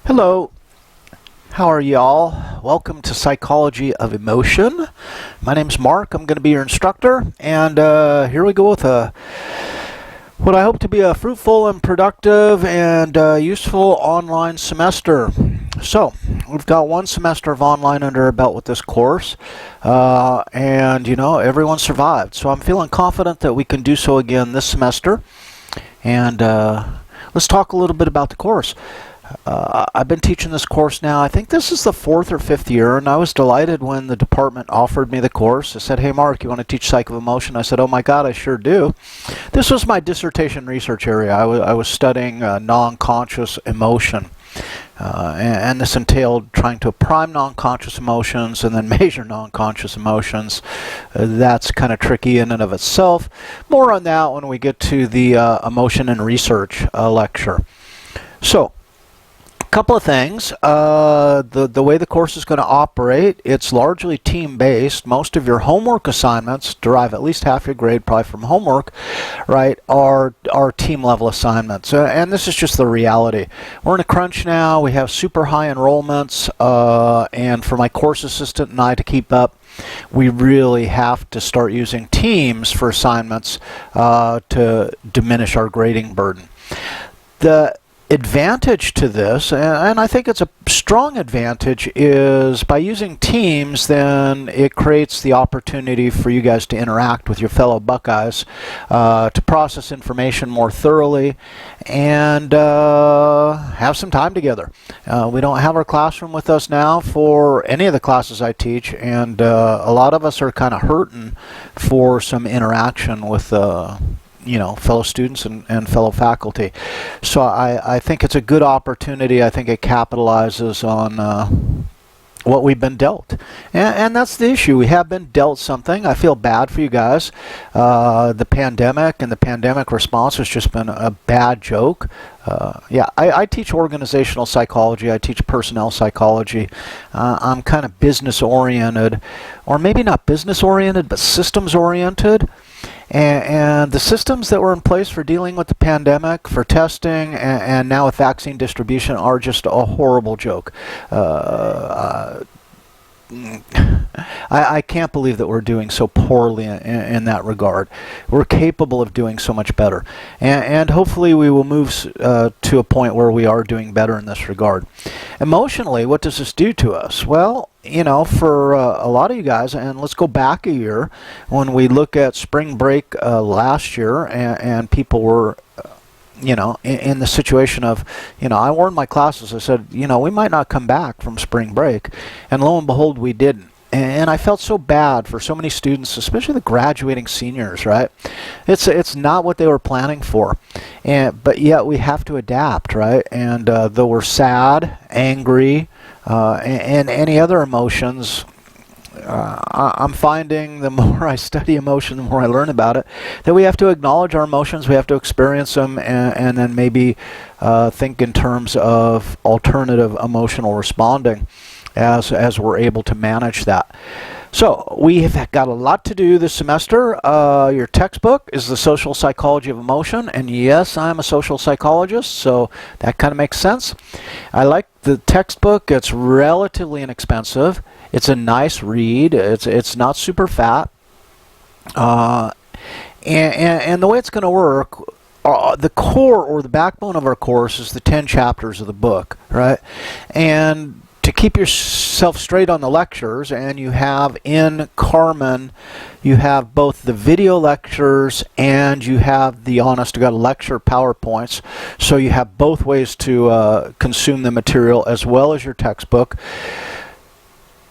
Hello, how are y'all? Welcome to Psychology of Emotion. My name's Mark. I'm going to be your instructor, and here we go with what I hope to be a fruitful and productive and useful online semester. So, we've got one semester of online under our belt with this course, and you know, everyone survived. So I'm feeling confident that we can do so again this semester. And let's talk a little bit about the course. I've been teaching this course now, I think this is the 4th or 5th year, and I was delighted when the department offered me the course. They said, "Hey Mark, you want to teach Psych of Emotion?" I said, "Oh my God, I sure do." This was my dissertation research area. I was studying non-conscious emotion. And this entailed trying to prime non-conscious emotions and then measure non-conscious emotions. That's kind of tricky in and of itself. More on that when we get to the emotion and research lecture. So, couple of things. The way the course is going to operate, it's largely team-based. Most of your homework assignments derive at least half your grade probably from homework, right, are team-level assignments. And this is just the reality. We're in a crunch now. We have super high enrollments, and for my course assistant and I to keep up, we really have to start using teams for assignments to diminish our grading burden. The advantage to this, and I think it's a strong advantage, is by using teams, then it creates the opportunity for you guys to interact with your fellow Buckeyes, to process information more thoroughly, and have some time together. We don't have our classroom with us now for any of the classes I teach, and a lot of us are kind of hurting for some interaction with fellow students and fellow faculty. So I think it's a good opportunity. I think it capitalizes on what we've been dealt. And that's the issue. We have been dealt something. I feel bad for you guys. The pandemic and the pandemic response has just been a bad joke. I teach organizational psychology. I teach personnel psychology. I'm kind of business-oriented, or maybe not business-oriented, but systems-oriented. And the systems that were in place for dealing with the pandemic, for testing, and now with vaccine distribution are just a horrible joke. I can't believe that we're doing so poorly in that regard. We're capable of doing so much better. And hopefully we will move to a point where we are doing better in this regard. Emotionally, what does this do to us? Well, you know, for a lot of you guys, and let's go back a year, when we look at spring break last year, and people were in the situation of, I warned my classes, I said, we might not come back from spring break, and lo and behold, we didn't. And I felt so bad for so many students, especially the graduating seniors, right? It's not what they were planning for, but yet we have to adapt, right? And though we're sad, angry, and any other emotions, I'm finding the more I study emotion, the more I learn about it, that we have to acknowledge our emotions, we have to experience them, and then maybe think in terms of alternative emotional responding as we're able to manage that. So we have got a lot to do this semester. Your textbook is The Social Psychology of Emotion, and yes, I'm a social psychologist, so that kind of makes sense. I like the textbook. It's relatively inexpensive. It's a nice read. It's not super fat. And the way it's going to work, the core or the backbone of our course is the 10 chapters of the book, right? And to keep yourself straight on the lectures, and you have in Carmen, you have both the video lectures and you have the honest to God lecture PowerPoints. So you have both ways to consume the material as well as your textbook.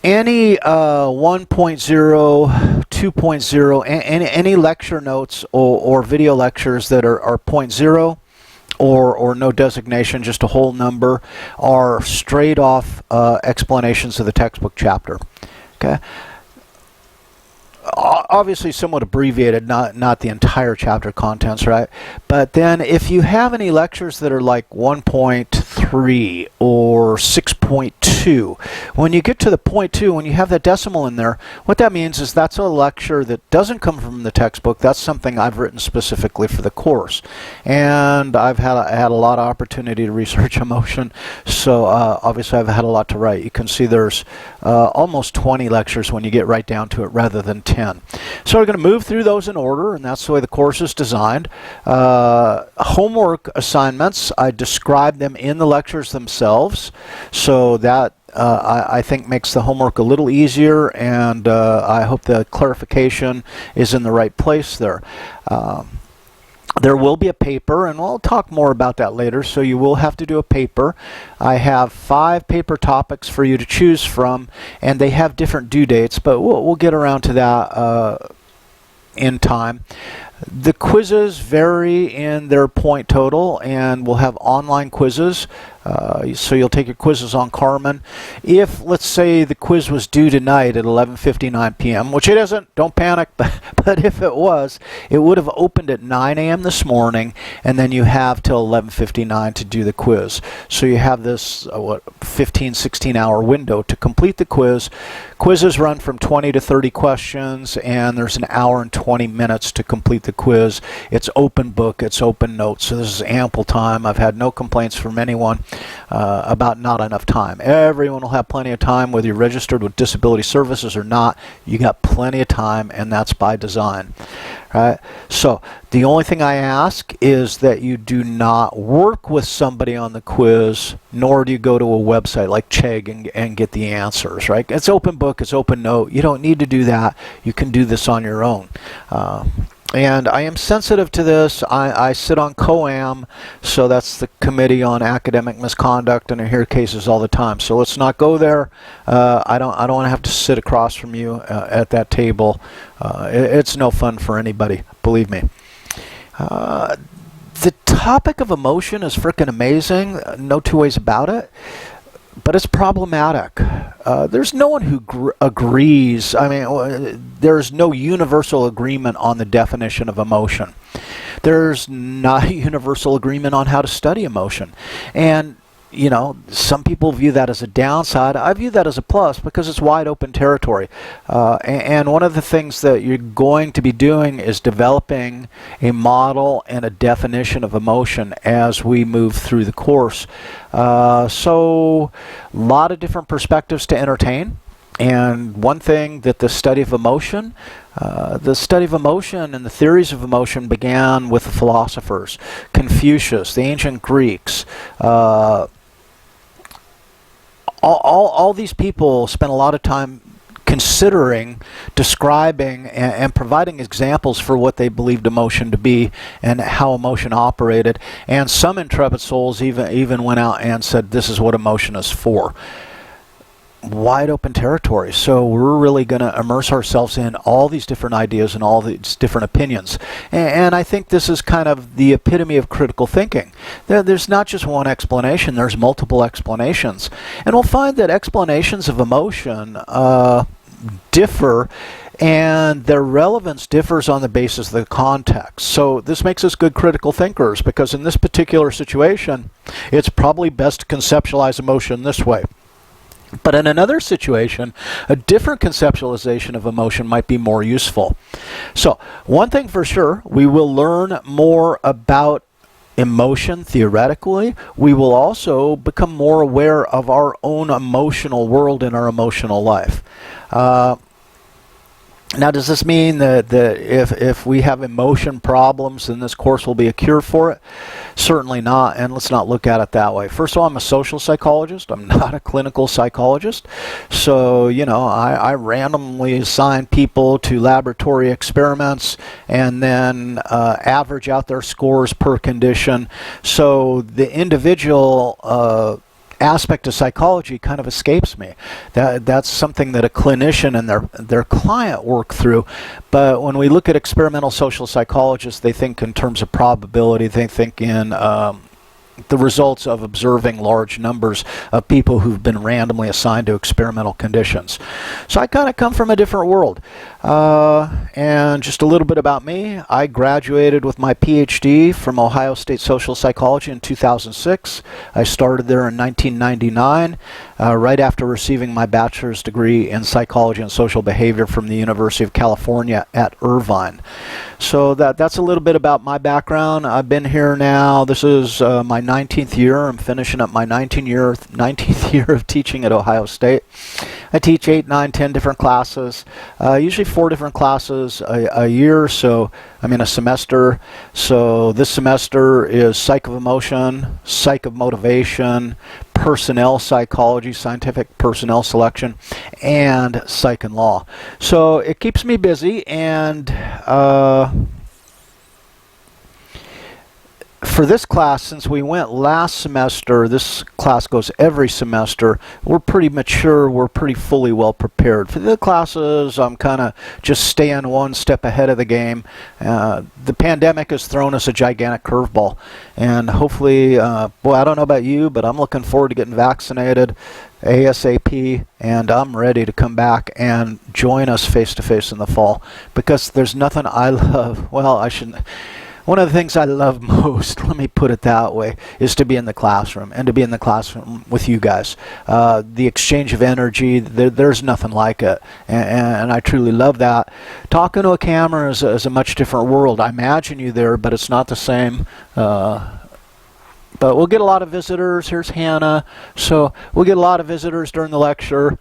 Any 1.0, 2.0, any lecture notes or video lectures that are 0.0, or no designation, just a whole number, are straight off explanations of the textbook chapter. Okay. obviously somewhat abbreviated, not the entire chapter contents, right? But then if you have any lectures that are like 1.3 or 6.2, when you get to the 0.2, when you have that decimal in there, what that means is that's a lecture that doesn't come from the textbook. That's something I've written specifically for the course. And I've had a lot of opportunity to research emotion, so obviously I've had a lot to write. You can see there's almost 20 lectures when you get right down to it rather than 10. So we're going to move through those in order, and that's the way the course is designed. Homework assignments, I describe them in the lectures themselves, so that I think makes the homework a little easier, and I hope the clarification is in the right place there. There will be a paper, and we'll talk more about that later, so you will have to do a paper. I have 5 paper topics for you to choose from, and they have different due dates, but we'll get around to that in time. The quizzes vary in their point total, and we'll have online quizzes. So you'll take your quizzes on Carmen. If, let's say, the quiz was due tonight at 11:59 p.m., which it isn't, don't panic, but if it was, it would have opened at 9 a.m. this morning, and then you have till 11:59 to do the quiz. So you have this 15, 16-hour window to complete the quiz. Quizzes run from 20 to 30 questions, and there's an hour and 20 minutes to complete the quiz. It's open book, it's open notes, so this is ample time. I've had no complaints from anyone about not enough time. Everyone will have plenty of time, whether you're registered with disability services or not. You got plenty of time, and that's by design. Right? So the only thing I ask is that you do not work with somebody on the quiz, nor do you go to a website like Chegg and get the answers. Right? It's open book, it's open note. You don't need to do that. You can do this on your own. And I am sensitive to this. I sit on COAM, so that's the Committee on Academic Misconduct, and I hear cases all the time. So let's not go there. I don't want to have to sit across from you at that table. It's no fun for anybody, believe me. The topic of emotion is frickin' amazing. No two ways about it. But it's problematic. There's no one who agrees. I mean, there's no universal agreement on the definition of emotion. There's not a universal agreement on how to study emotion. And, you know, some people view that as a downside. I view that as a plus because it's wide open territory. And one of the things that you're going to be doing is developing a model and a definition of emotion as we move through the course. So a lot of different perspectives to entertain. And one thing that the study of emotion and the theories of emotion began with the philosophers, Confucius, the ancient Greeks. All these people spent a lot of time considering, describing, and providing examples for what they believed emotion to be and how emotion operated. And some intrepid souls even went out and said, this is what emotion is for. Wide open territory. So we're really going to immerse ourselves in all these different ideas and all these different opinions. And I think this is kind of the epitome of critical thinking. There's not just one explanation, there's multiple explanations. And we'll find that explanations of emotion differ, and their relevance differs on the basis of the context. So this makes us good critical thinkers, because in this particular situation, it's probably best to conceptualize emotion this way. But in another situation, a different conceptualization of emotion might be more useful. So one thing for sure, we will learn more about emotion theoretically. We will also become more aware of our own emotional world and our emotional life. Now, does this mean that if we have emotion problems, then this course will be a cure for it? Certainly not, and let's not look at it that way. First of all, I'm a social psychologist. I'm not a clinical psychologist. So, you know, I randomly assign people to laboratory experiments and then average out their scores per condition. So the individual aspect of psychology kind of escapes me. That's something that a clinician and their client work through. But when we look at experimental social psychologists, they think in terms of probability. They think in the results of observing large numbers of people who've been randomly assigned to experimental conditions. So I kind of come from a different world. And just a little bit about me. I graduated with my PhD from Ohio State Social Psychology in 2006. I started there in 1999, right after receiving my bachelor's degree in psychology and social behavior from the University of California at Irvine. So that's a little bit about my background. I've been here now. This is my 19th year. I'm finishing up my 19th year of teaching at Ohio State. I teach 8, 9, 10 different classes, usually 4 different classes a year, so I'm in a semester. So this semester is Psych of Emotion, Psych of Motivation, Personnel Psychology, Scientific Personnel Selection, and Psych and Law. So it keeps me busy, and for this class, since we went last semester, this class goes every semester, we're pretty mature, we're pretty fully well prepared. For the classes, I'm kind of just staying one step ahead of the game. The pandemic has thrown us a gigantic curveball, and hopefully, boy, I don't know about you, but I'm looking forward to getting vaccinated ASAP, and I'm ready to come back and join us face-to-face in the fall, because there's nothing I love, well, I shouldn't, one of the things I love most, let me put it that way, is to be in the classroom, and to be in the classroom with you guys. The exchange of energy, there's nothing like it, and I truly love that. Talking to a camera is a much different world. I imagine you there, but it's not the same. But we'll get a lot of visitors. Here's Hannah. So we'll get a lot of visitors during the lecture.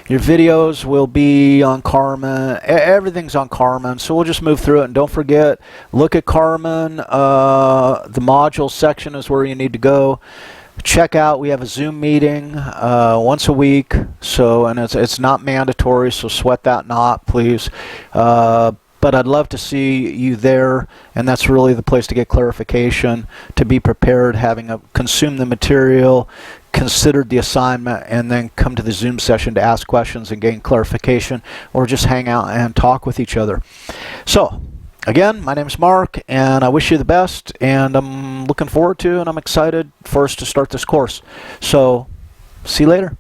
Your videos will be on Carmen. Everything's on Carmen, so we'll just move through it. And don't forget, look at Carmen. The module section is where you need to go. Check out, we have a Zoom meeting once a week, so, and it's not mandatory, so sweat that not, please. But I'd love to see you there, and that's really the place to get clarification, to be prepared, having consumed the material, considered the assignment, and then come to the Zoom session to ask questions and gain clarification, or just hang out and talk with each other. So, again, my name's Mark, and I wish you the best, and I'm looking forward to, and I'm excited for us to start this course. So, see you later.